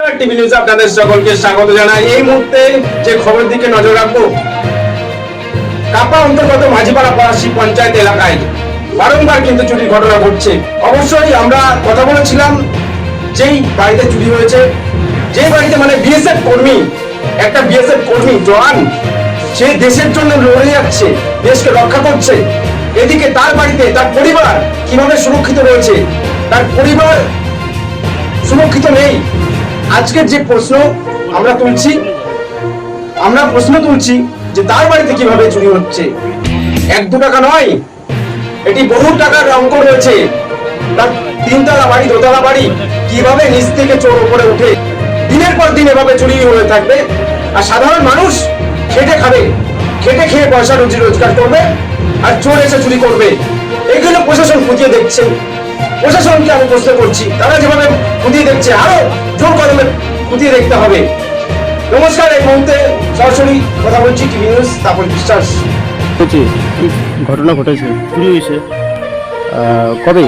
TV news আপনাদের সকলকে স্বাগত জানাই। এই মুহূর্তে যে খবরের দিকে নজর রাখবো, কাপা অন্তর্গত মাঝিপাড়া পলাশী পঞ্চায়েত এলাকায় বারংবার কিন্তু চুরির ঘটনা ঘটছে। অবশ্যই আমরা কথা বলেছিলাম যেই বাড়িতে চুরি হয়েছে, যে বাড়িতে মানে বিএসএফ কর্মী, একটা বিএসএফ কর্মী জওয়ান, সে দেশের জন্য লড়ে যাচ্ছে, দেশকে রক্ষা করছে। এদিকে তার বাড়িতে তার পরিবার কিভাবে সুরক্ষিত রয়েছে, তার পরিবার সুরক্ষিত নেই। আজকের যে প্রশ্ন আমরা তুলছি যে তার বাড়িতে কিভাবে চুরি হচ্ছে। 1-2 টাকা নয়, এটি বহু টাকার অঙ্ক রয়েছে। তার 3তলা বাড়ি, 2তলা বাড়ি, কিভাবে নিচ থেকে চোর উপরে উঠে দিনের পর দিন এভাবে চুরি হয়ে থাকবে। আর সাধারণ মানুষ খেটে খাবে, খেটে খেয়ে পয়সা রুজি রোজগার করবে, আর চোর এসে চুরি করবে। এগুলো প্রশাসন খুঁটিয়ে দেখছে। প্রশাসনকে আমি প্রশ্ন করছি, তারা যেভাবে খুঁটিয়ে দেখছে আরো জোর কদমে খুঁটিয়ে দেখতে হবে। নমস্কার, এই মুহূর্তে সরাসরি কথা বলছি টিভি নিউজ তাপস বিশ্বাস। ঘটনা ঘটেছে, চুরি হয়েছে কবে?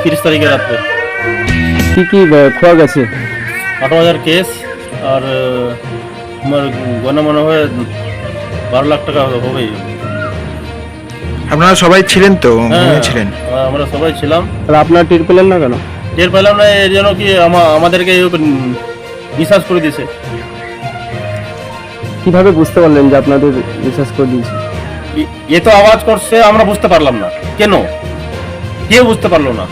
30 তারিখে রাত্রে। কি কি খোয়া গেছে? 18,000 কেস, আর আমার গয়না মনে হয় 12 লাখ টাকা হবেই। আপনারা সবাই ছিলেন তো? হ্যাঁ, ছিলেন? আমরা সবাই ছিলাম। তাহলে আপনারা টের পেলেন না কেন? টের পেলাম না, এর জন্য কি আমাদেরকে রিসার্চ করে দিয়েছে। কিভাবে বুঝতে পারলেন যে আপনাদের রিসার্চ করে দিয়েছে? এ তো আওয়াজ করছে, আমরা বুঝতে পারলাম না কেন, কেউ বুঝতে পারলো না।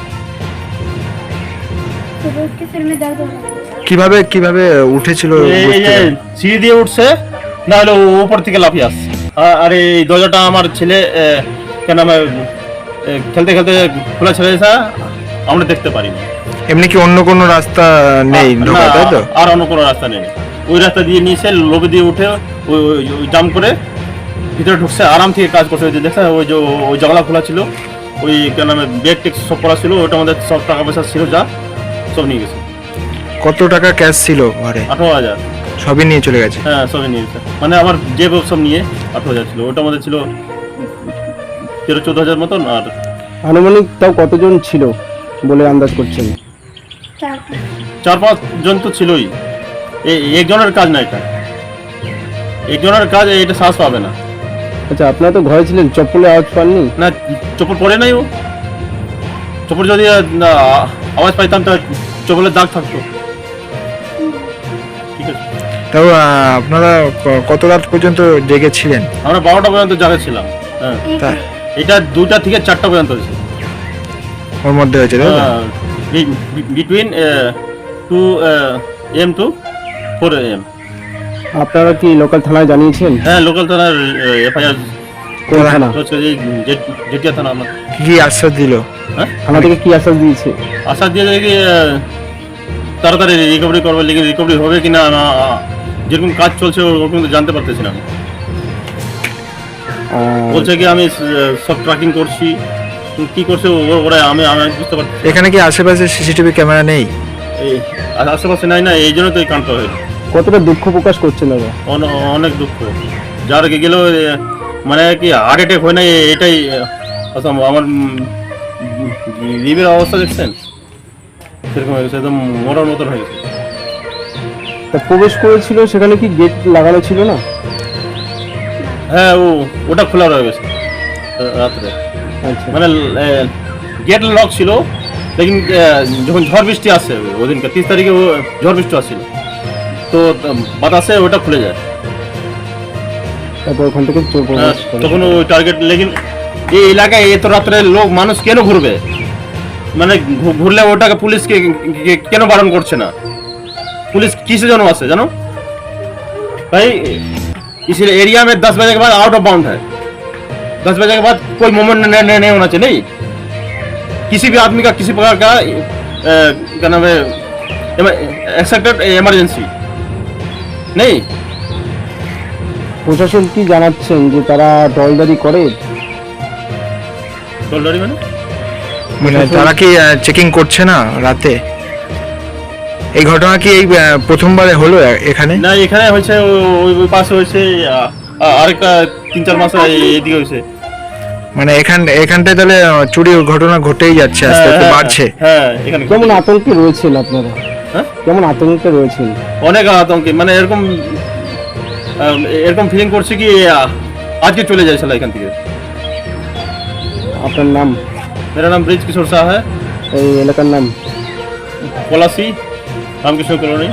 কিভাবে কিভাবে উঠেছিল? এই যে সিঁড়ি দিয়ে উঠছে, না হলে উপর থেকে লাফিয়ে আসছে। আর এই দরজাটা আমার ছেলে কেন খেলতে খেলতে খোলা ছেড়ে দিয়েছে, আমরা দেখতে পারিনি। এমনি কি অন্য কোনো রাস্তা নেই ঢোকা, তাই তো? আর অন্য কোনো রাস্তা নেই, ওই রাস্তা দিয়ে নিয়েছে, লবি দিয়ে উঠে ওই জাম্প করে ভিতরে ঢুকছে, আরাম থেকে কাজ করছে। দেখছে ওই জানলা খোলা ছিল, ওই কেন ব্যাগ টেক সব করা ছিল, ওটা আমাদের সব টাকা পয়সা ছিল, যা সব নিয়ে গেছে। কত টাকা ক্যাশ ছিল ঘরে? 18,000। সবই নিয়ে চলে গেছে? হ্যাঁ, সবই নিয়ে গেছে। মানে আমার যে সব নিয়ে 18,000 ছিল, ওটা আমাদের ছিল 13-14,000 মতন। আর আনুমানিক তাও কতজন ছিল বলে আন্দাজ করছেন? 4-5 জন তো ছিলই। একজনের কাজ না, এটা একজনের কাজ, এটা সাহস পাবে না। আচ্ছা, আপনারা তো ঘরে ছিলেন, চপ্পলে আওয়াজ পাননি? না, চপ্পল পরে নাই ও। চপ্পল যদি আওয়াজ পাইতাম তা চপ্পলের দাগ থাকতো। ঠিক আছে। তাও আপনারা কত রাত পর্যন্ত জেগেছিলেন? আমরা 12টা পর্যন্ত জায়গায় ছিলাম। হ্যাঁ, তাই? এটা 2টা থেকে 4টা পর্যন্ত হয়েছে। ওর মধ্যে হয়েছে, তাই তো? Between 2 AM to 4 AM। আপনারা কি লোকাল থানায় জানিয়েছেন? হ্যাঁ, লোকাল থানার FIR। কোন থানা? জেটিয়া থানা। আমার কি আশ্বাস দিল? হ্যাঁ, থানা থেকে কি আশ্বাস দিয়েছে? আশা দিয়ে দেখি তাড়াতাড়ি রিকভারি করবে, লেকিন রিকভারি হবে কিনা না, যেরকম কাজ চলছে ওরকম তো জানতে পারতেছি না। বলছে কি আমি সব ট্র্যাকিং করছি, কি করছে ওরা আমি বুঝতে পারছি। এখানে কি আশেপাশে সিসিটিভি ক্যামেরা নেই? এই আশেপাশে নাই না, এই জন্য তো এই কাণ্ডটা হয়েছে। কতটা দুঃখ প্রকাশ করছেন দাদা? অনেক দুঃখ। যার গেলেও মানে কি হার্ট অ্যাটাক হয় না, এটাই আমার লিভের অবস্থা দেখছেন, সেরকম হয়ে গেছে, একদম মরার মতন হয়ে গেছে। তা প্রবেশ করেছিল, সেখানে কি গেট লাগানো ছিল না? হ্যাঁ, ওটা খোলা রয়ে গেছে রাত্রে। আচ্ছা, মানে গেট লক ছিল, লেকিন যখন ঝড় বৃষ্টি আসে, ওদিনকে 30 তারিখে ঝড় বৃষ্টি আসছিল, তো বাতাসে ওটা খুলে যায়। তারপর ওখান থেকে চোর প্রবেশ করে। তখন ওই টার্গেট, লেকিন এই এলাকায় এত রাত্রে লোক মানুষ কেন ঘুরবে? মানে ঘুরলে ওটাকে পুলিশকে কেন বারণ করছে না? पुलिस किसी जन वास्ते जानो भाई, इस एरिया में 10 बजे के बाद आउट ऑफ बाउंड है। 10 बजे के बाद कोई मूवमेंट नहीं होना चाहिए। नहीं, किसी भी आदमी का किसी प्रकार का क्या नाम है एक्सेप्टेड इमरजेंसी नहीं। প্রশাসন কি জানাচ্ছেন যে তারা দলদারি করে? দলদারি মানে তারা কি চেকিং করছে না রাতে? এই ঘটনা কি এই প্রথমবারে হলো এখানে? না, এখানে হয়েছে, ওই পাশে হয়েছে, আরেকটা 3-4 মাস এদিকে হয়েছে। মানে এখানটায় তাহলে চুরির ঘটনা ঘটেই যাচ্ছে, আস্তে আস্তে বাড়ছে। হ্যাঁ, এখানে কেমন আতঙ্কে রয়েছেন আপনারা? হ্যাঁ কেমন আতঙ্কে রয়েছেন? অনেক আতঙ্কে, মানে এরকম এরকম ফিলিং করছে কি আজকে চলে যায় শালা এখান থেকে। আপনার নাম? मेरा नाम ब्रिज किशोर शाह है, এই এলাকার নাম? पलासी रामकृष्ण कॉलोनी।